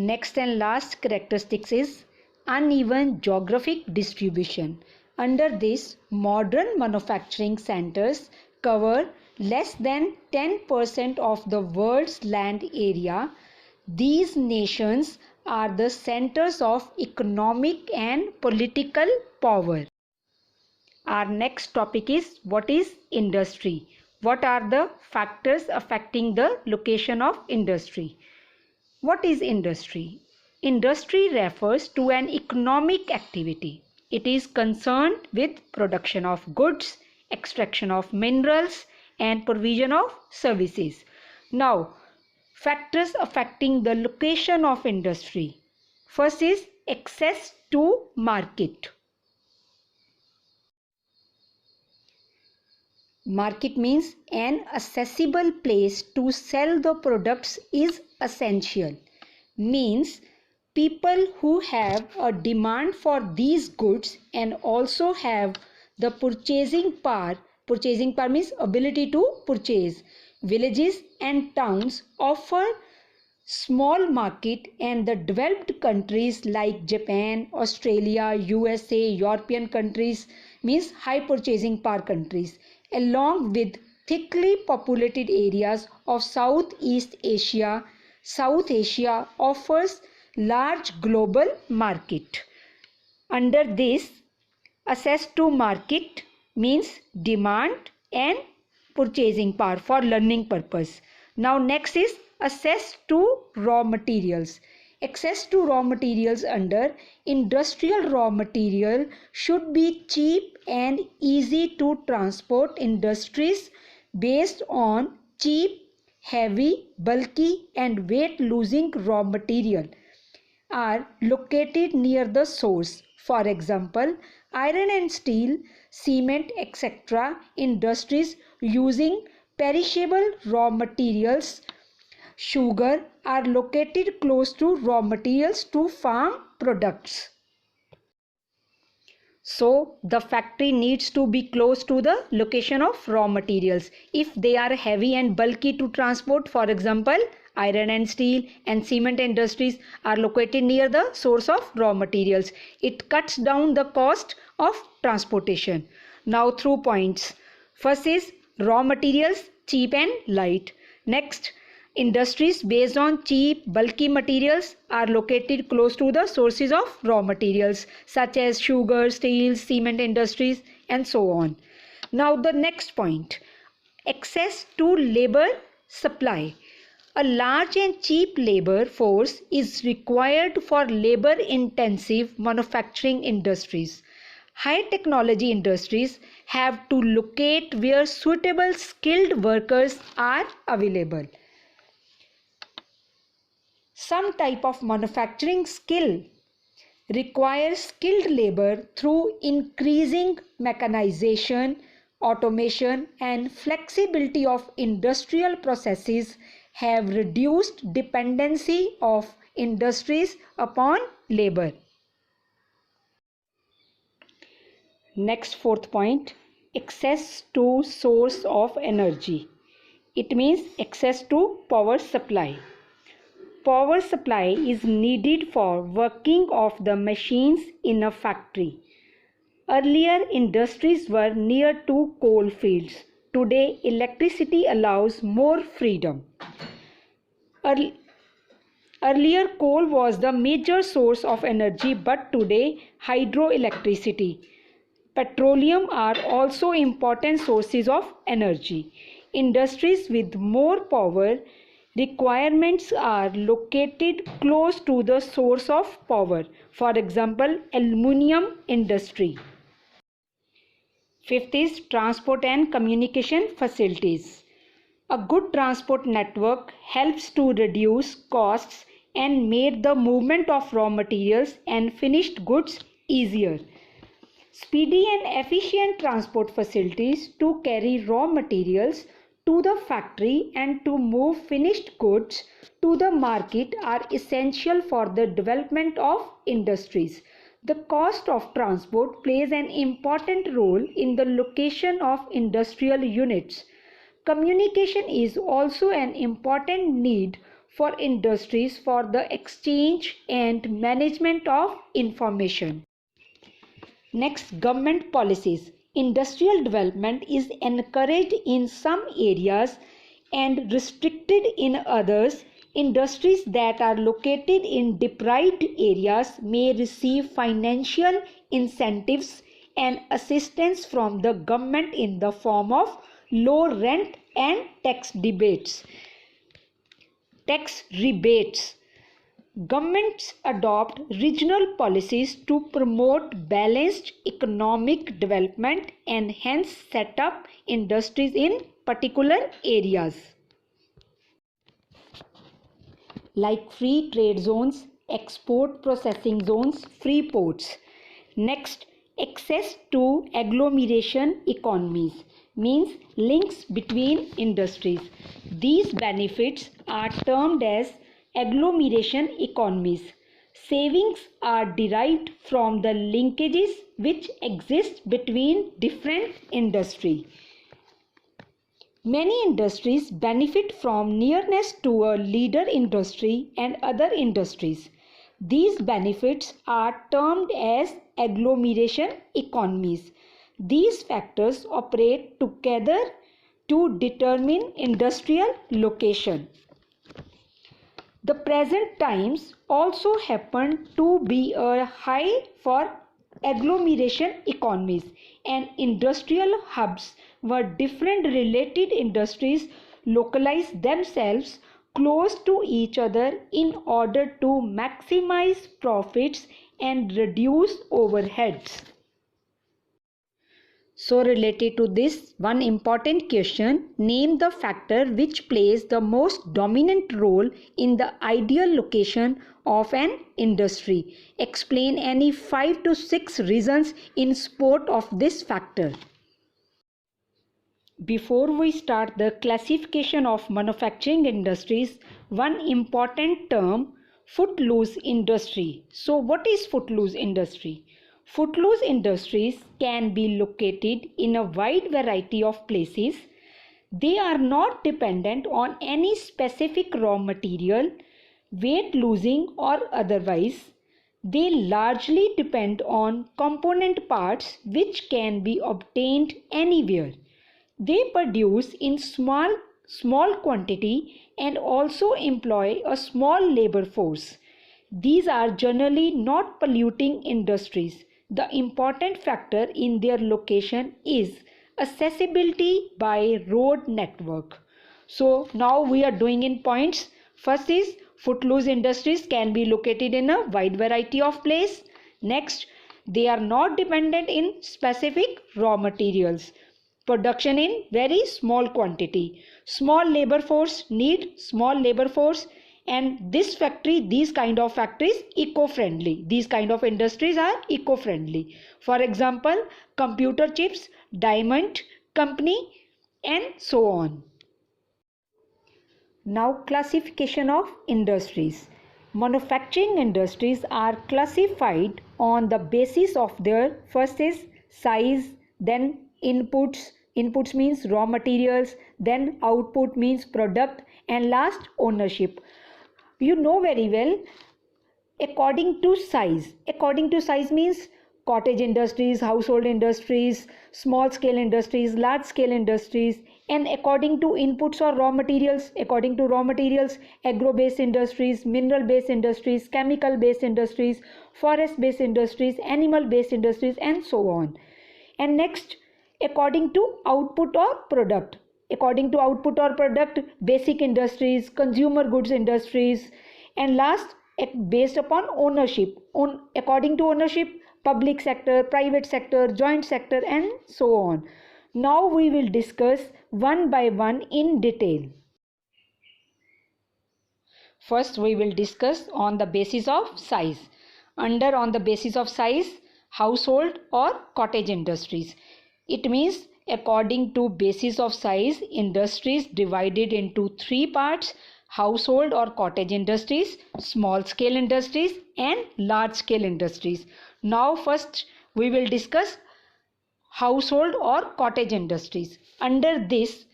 Next and last characteristics is uneven geographic distribution. Under this, modern manufacturing centers cover less than 10% of the world's land area. These nations are the centers of economic and political power. Our next topic is what is industry? What are the factors affecting the location of industry? What is industry? Industry refers to an economic activity. It is concerned with production of goods, extraction of minerals, and provision of services. Now, factors affecting the location of industry. First is access to market. Market means an accessible place to sell the products is essential. Means people who have a demand for these goods and also have the purchasing power. Purchasing power means ability to purchase. Villages and towns offer small market, and the developed countries like Japan, Australia, USA, European countries means high purchasing power countries, along with thickly populated areas of Southeast Asia. South Asia offers large global market. Under this, access to market means demand and purchasing power for learning purpose. Now next is access to raw materials. Access to raw materials under industrial raw material should be cheap and easy to transport. Industries based on cheap, heavy, bulky and weight losing raw material are located near the source. For example, iron and steel, cement, etc. industries using perishable raw materials, sugar are located close to raw materials to farm products. So the factory needs to be close to the location of raw materials. If they are heavy and bulky to transport, for example, iron and steel and cement industries are located near the source of raw materials. It cuts down the cost of transportation. Now through points. First is raw materials, cheap and light. Next, industries based on cheap, bulky materials are located close to the sources of raw materials such as sugar, steel, cement industries and so on. Now the next point, access to labor supply. A large and cheap labor force is required for labor-intensive manufacturing industries. High technology industries have to locate where suitable skilled workers are available. Some type of manufacturing skill requires skilled labor through increasing mechanization, automation and flexibility of industrial processes have reduced dependency of industries upon labor. Next fourth point, access to source of energy. It means access to power supply. Power supply is needed for working of the machines in a factory. Earlier industries were near to coal fields. Today electricity allows more freedom. Earlier coal was the major source of energy, but today hydroelectricity, petroleum are also important sources of energy. Industries with more power requirements are located close to the source of power. For example, aluminium industry. Fifth is transport and communication facilities. A good transport network helps to reduce costs and make the movement of raw materials and finished goods easier. Speedy and efficient transport facilities to carry raw materials to the factory and to move finished goods to the market are essential for the development of industries. The cost of transport plays an important role in the location of industrial units. Communication is also an important need for industries for the exchange and management of information. Next, government policies. Industrial development is encouraged in some areas and restricted in others. Industries that are located in deprived areas may receive financial incentives and assistance from the government in the form of low rent and tax rebates. Governments adopt regional policies to promote balanced economic development and hence set up industries in particular areas, like free trade zones, export processing zones, free ports. Next, access to agglomeration economies means links between industries. These benefits are termed as agglomeration economies. Savings are derived from the linkages which exist between different industries. Many industries benefit from nearness to a leader industry and other industries. These benefits are termed as agglomeration economies. These factors operate together to determine industrial location. The present times also happen to be a high for agglomeration economies and industrial hubs where different related industries localize themselves close to each other in order to maximize profits and reduce overheads. So related to this, one important question: name the factor which plays the most dominant role in the ideal location of an industry. Explain any 5 to 6 reasons in support of this factor. Before we start the classification of manufacturing industries, one important term: footloose industry. So what is footloose industry? Footloose industries can be located in a wide variety of places. They are not dependent on any specific raw material, weight losing or otherwise. They largely depend on component parts which can be obtained anywhere. They produce in small quantity and also employ a small labor force. These are generally not polluting industries. The important factor in their location is accessibility by road network. So now we are doing in points. First is footloose industries can be located in a wide variety of places. Next, they are not dependent in specific raw materials. Production in very small quantity. Small labor force need small labor force, and these kind of factories eco-friendly. These kind of industries are eco-friendly. For example, computer chips, diamond company, and so on. Now classification of industries. Manufacturing industries are classified on the basis of their first is size, then inputs means raw materials, then output means product, and last ownership. You know very well, according to size means cottage industries, household industries, small scale industries, large scale industries, and according to inputs or raw materials, agro based industries, mineral based industries, chemical based industries, forest based industries, animal based industries, and so on. And next, according to output or product, basic industries, consumer goods industries, and last, based upon ownership, according to ownership, public sector, private sector, joint sector, and so on. Now we will discuss one by one in detail. First we will discuss on the basis of size. On the basis of size, household or cottage industries. It means according to basis of size, industries divided into 3 parts: household or cottage industries, small scale industries, and large scale industries. Now first we will discuss household or cottage industries. Under this,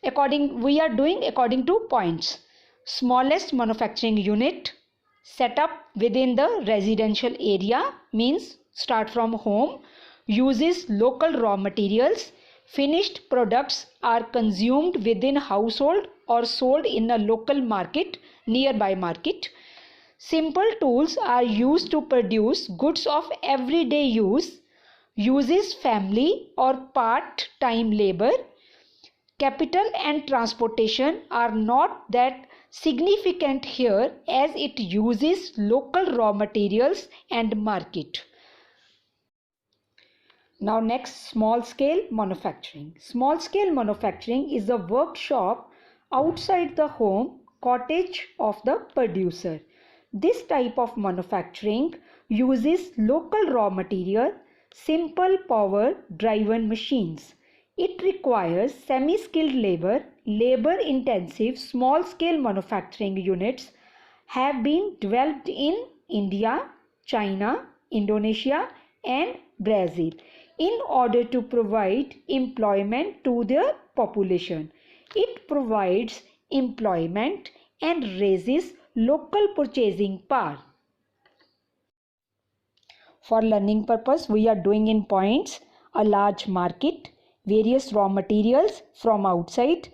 we are doing according to points. Smallest manufacturing unit set up within the residential area, means start from home, uses local raw materials. Finished products are consumed within household or sold in a local market, nearby market. Simple tools are used to produce goods of everyday use. Uses family or part-time labor. Capital and transportation are not that significant here as it uses local raw materials and market. Now next, small scale manufacturing. Small scale manufacturing is a workshop outside the home cottage of the producer. This type of manufacturing uses local raw material, simple power driven machines. It requires semi-skilled labor. Labor-intensive small-scale manufacturing units have been developed in India, China, Indonesia, and Brazil in order to provide employment to their population. It provides employment and raises local purchasing power. For learning purpose, we are doing in points: a large market, various raw materials from outside,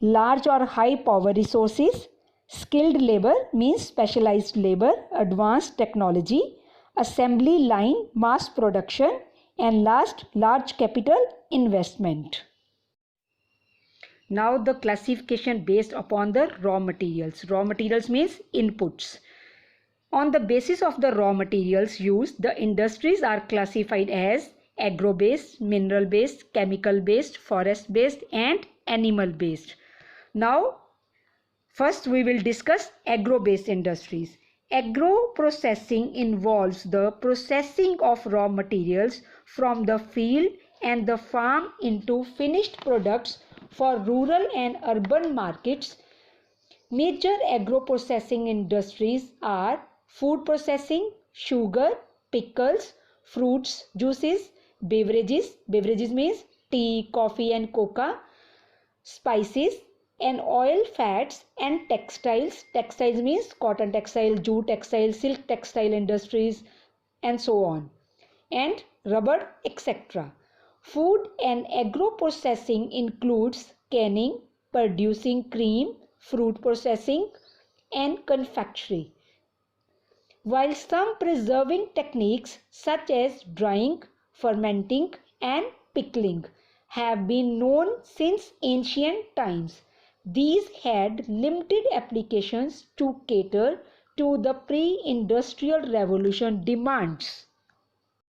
large or high power resources, skilled labor means specialized labor, advanced technology, assembly line, mass production, and last, large capital investment. Now the classification based upon the raw materials. Raw materials means inputs. On the basis of the raw materials used, the industries are classified as agro-based, mineral-based, chemical-based, forest-based, and animal-based. Now, first we will discuss agro-based industries. Agro-processing involves the processing of raw materials from the field and the farm into finished products for rural and urban markets. Major agro-processing industries are food processing, sugar, pickles, fruits, juices, beverages. Beverages means tea, coffee and coca, spices, and oil, fats, and textiles. Textiles means cotton textile, jute textile, silk textile industries, and so on, and rubber, etc. Food and agro processing includes canning, producing cream, fruit processing, and confectionery. While some preserving techniques such as drying, fermenting, and pickling have been known since ancient times, these had limited applications to cater to the pre-industrial revolution demands.